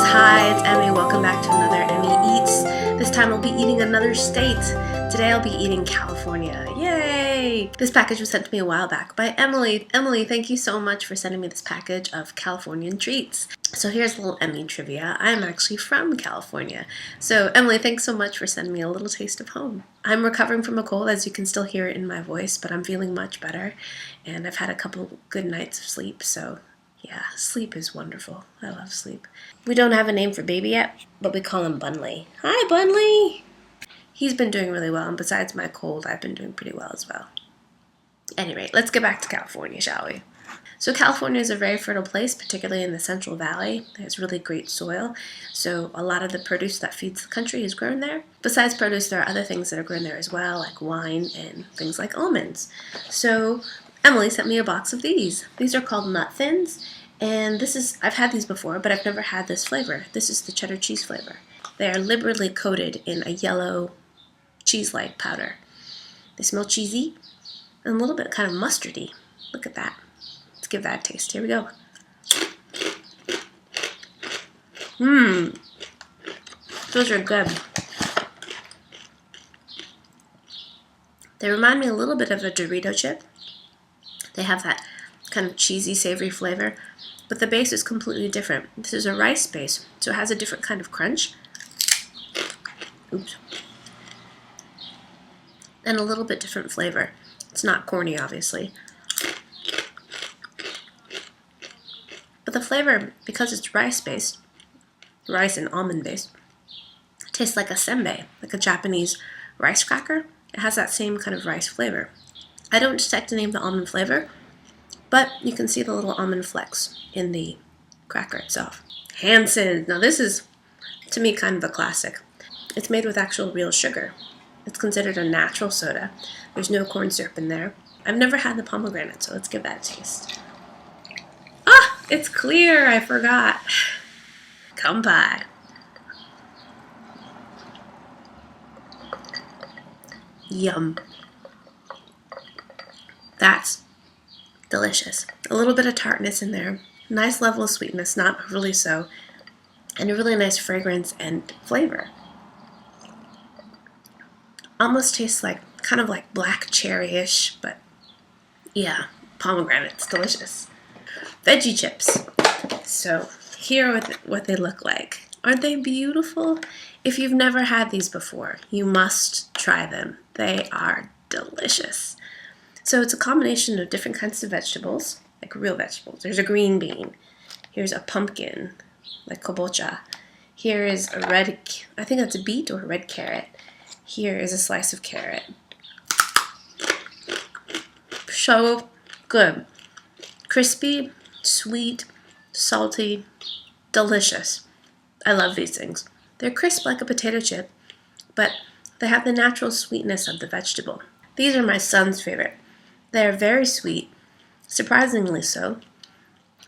Hi, it's Emmy. Welcome back to another Emmy Eats. This time I'll be eating another state. Today I'll be eating California. Yay! This package was sent to me a while back by Emily. Emily, thank you so much for sending me this package of Californian treats. So here's a little Emmy trivia. I'm actually from California. So Emily, thanks so much for sending me a little taste of home. I'm recovering from a cold, as you can still hear it in my voice, but I'm feeling much better. And I've had a couple good nights of sleep, so yeah, sleep is wonderful. I love sleep. We don't have a name for baby yet, but we call him Bunley. Hi, Bunley! He's been doing really well, and besides my cold, I've been doing pretty well as well. At any rate, let's get back to California, shall we? So California is a very fertile place, particularly in the Central Valley. There's really great soil, so a lot of the produce that feeds the country is grown there. Besides produce, there are other things that are grown there as well, like wine and things like almonds. So Emily sent me a box of these. These are called Nut Thins, and I've had these before, but I've never had this flavor. This is the cheddar cheese flavor. They are liberally coated in a yellow cheese-like powder. They smell cheesy and a little bit kind of mustardy. Look at that. Let's give that a taste. Here we go. Those are good. They remind me a little bit of a Dorito chip. They have that kind of cheesy, savory flavor, but the base is completely different. This is a rice base, so it has a different kind of crunch. Oops. And a little bit different flavor. It's not corny, obviously. But the flavor, because it's rice-based, rice and almond-based, tastes like a senbei, like a Japanese rice cracker. It has that same kind of rice flavor. I don't detect any of the almond flavor, but you can see the little almond flecks in the cracker itself. Hansen. Now this is, to me, kind of a classic. It's made with actual real sugar. It's considered a natural soda. There's no corn syrup in there. I've never had the pomegranate, so let's give that a taste. Ah, it's clear. I forgot. Kampai. Yum. That's delicious. A little bit of tartness in there. Nice level of sweetness, not overly so. And a really nice fragrance and flavor. Almost tastes like, kind of like black cherry-ish, but yeah, pomegranate. It's delicious. Veggie chips. So here are what they look like. Aren't they beautiful? If you've never had these before, you must try them. They are delicious. So it's a combination of different kinds of vegetables, like real vegetables. There's a green bean. Here's a pumpkin, like kabocha. Here is a red, I think that's a beet or a red carrot. Here is a slice of carrot. So good. Crispy, sweet, salty, delicious. I love these things. They're crisp like a potato chip, but they have the natural sweetness of the vegetable. These are my son's favorite. They are very sweet, surprisingly so,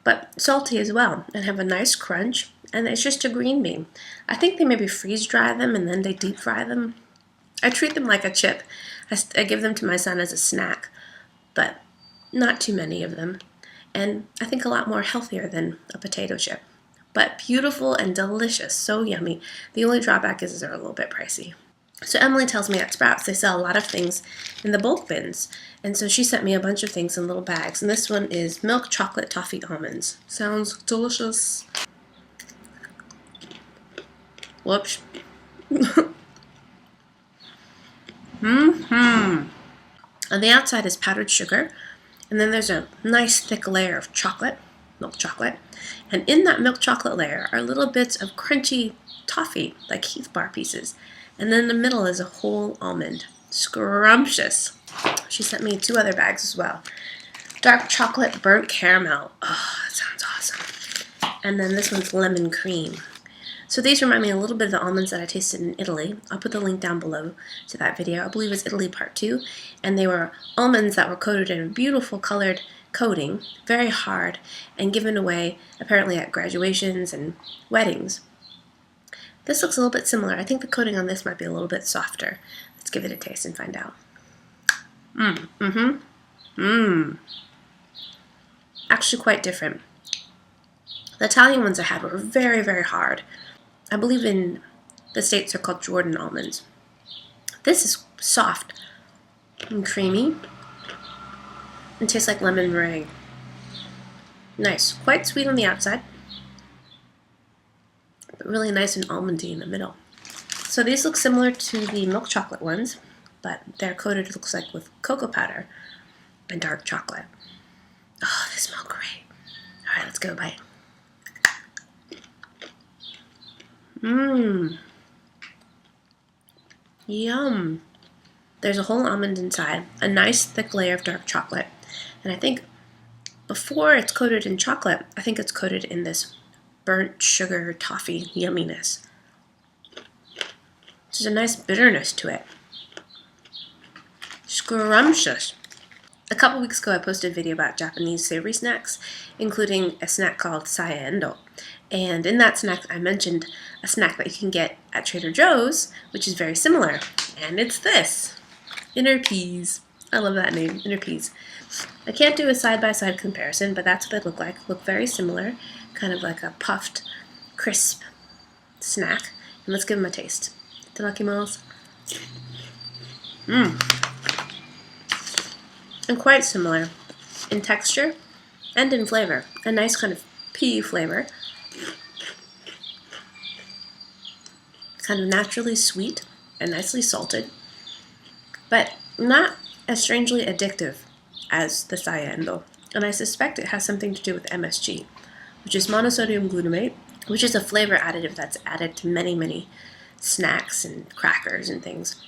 but salty as well, and have a nice crunch, and it's just a green bean. I think they maybe freeze dry them and then they deep fry them. I treat them like a chip. I give them to my son as a snack, but not too many of them, and I think a lot more healthier than a potato chip. But beautiful and delicious, so yummy. The only drawback is they're a little bit pricey. So Emily tells me at Sprouts they sell a lot of things in the bulk bins, and so she sent me a bunch of things in little bags, and this one is milk chocolate toffee almonds. Sounds delicious. Whoops. On the outside is powdered sugar, and then there's a nice thick layer of chocolate, milk chocolate, and in that milk chocolate layer are little bits of crunchy toffee, like Heath bar pieces, and then in the middle is a whole almond. Scrumptious. She sent me 2 other bags as well. Dark chocolate burnt caramel. Oh, that sounds awesome. And then this one's lemon cream. So these remind me a little bit of the almonds that I tasted in Italy. I'll put the link down below to that video. I believe it's Italy Part 2. And they were almonds that were coated in a beautiful colored coating, very hard, and given away apparently at graduations and weddings. This looks a little bit similar. I think the coating on this might be a little bit softer. Let's give it a taste and find out. Actually quite different. The Italian ones I had were very, very hard. I believe in the States they're called Jordan almonds. This is soft and creamy and tastes like lemon meringue. Nice. Quite sweet on the outside, but really nice and almondy in the middle. So these look similar to the milk chocolate ones, but they're coated, it looks like, with cocoa powder and dark chocolate. Oh, they smell great. All right, let's give it a bite. Mmm. Yum. There's a whole almond inside, a nice thick layer of dark chocolate, and I think before it's coated in chocolate, I think it's coated in this burnt sugar toffee yumminess. There's a nice bitterness to it. Scrumptious. A couple weeks ago, I posted a video about Japanese savory snacks, including a snack called sayendo. And in that snack, I mentioned a snack that you can get at Trader Joe's, which is very similar. And it's this. Enterpise. I love that name, Enterpise. I can't do a side-by-side comparison, but that's what they look like. Look very similar. Kind of like a puffed, crisp snack. And let's give them a taste. Itadakimasu. And quite similar in texture and in flavor. A nice kind of pea flavor. Kind of naturally sweet and nicely salted, but not as strangely addictive as the sayendo. And I suspect it has something to do with MSG, which is monosodium glutamate, which is a flavor additive that's added to many, many snacks and crackers and things.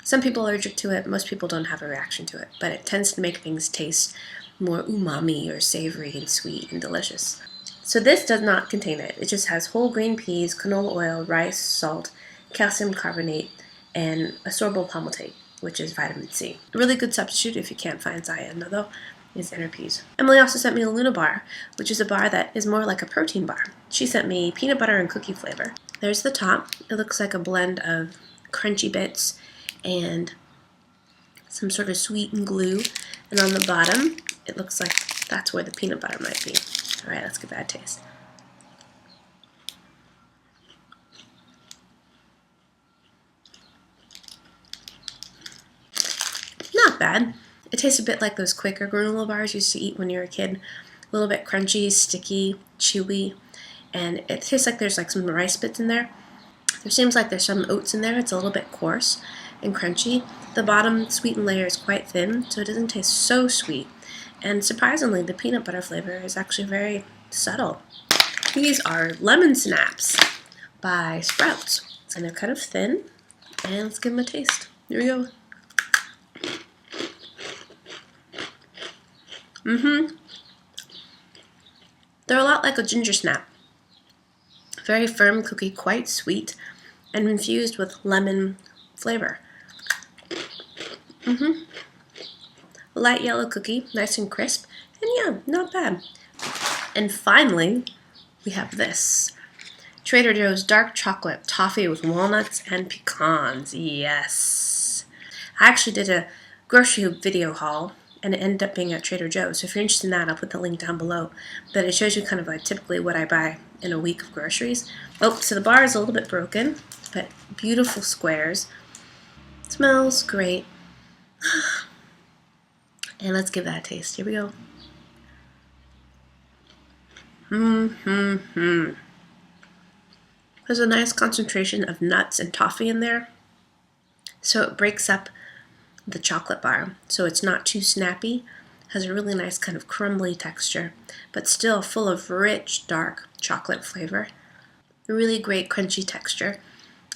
Some people are allergic to it, most people don't have a reaction to it, but it tends to make things taste more umami or savory and sweet and delicious. So this does not contain it. It just has whole green peas, canola oil, rice, salt, calcium carbonate, and ascorbyl palmitate, which is vitamin C. A really good substitute if you can't find sayendo, though, is Enterprise. Emily also sent me a Luna bar, which is a bar that is more like a protein bar. She sent me peanut butter and cookie flavor. There's the top. It looks like a blend of crunchy bits and some sort of sweetened glue. And on the bottom, it looks like that's where the peanut butter might be. All right, let's give that a taste. Not bad. It tastes a bit like those Quaker granola bars you used to eat when you were a kid. A little bit crunchy, sticky, chewy, and it tastes like there's like some rice bits in there. There seems like there's some oats in there. It's a little bit coarse and crunchy. The bottom sweetened layer is quite thin, so it doesn't taste so sweet. And surprisingly, the peanut butter flavor is actually very subtle. These are lemon snaps by Sprouts, and they're kind of thin. And let's give them a taste. Here we go. They're a lot like a ginger snap. Very firm cookie, quite sweet, and infused with lemon flavor. Light yellow cookie, nice and crisp, and yeah, not bad. And finally, we have this. Trader Joe's dark chocolate toffee with walnuts and pecans. Yes. I actually did a grocery video haul, and it ended up being at Trader Joe's. So if you're interested in that, I'll put the link down below. But it shows you kind of like typically what I buy in a week of groceries. Oh, so the bar is a little bit broken, but beautiful squares. Smells great. And let's give that a taste. Here we go. There's a nice concentration of nuts and toffee in there. So it breaks up the chocolate bar. So it's not too snappy. Has a really nice kind of crumbly texture, but still full of rich, dark chocolate flavor. A really great crunchy texture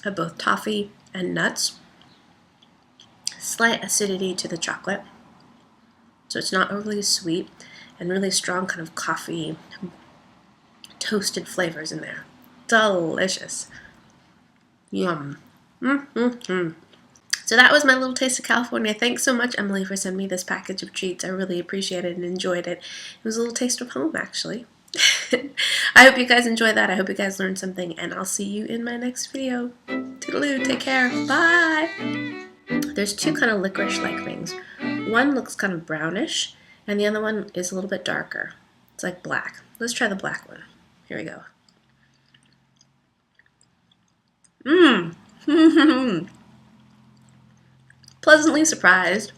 of both toffee and nuts. Slight acidity to the chocolate. So it's not overly sweet, and really strong kind of coffee, toasted flavors in there. Delicious. Yum. So that was my little taste of California. Thanks so much, Emily, for sending me this package of treats. I really appreciate it and enjoyed it. It was a little taste of home, actually. I hope you guys enjoyed that. I hope you guys learned something, and I'll see you in my next video. Toodaloo, take care. Bye! There's two kind of licorice-like things. One looks kind of brownish, and the other one is a little bit darker. It's like black. Let's try the black one. Here Here we go. Mmm. Pleasantly surprised.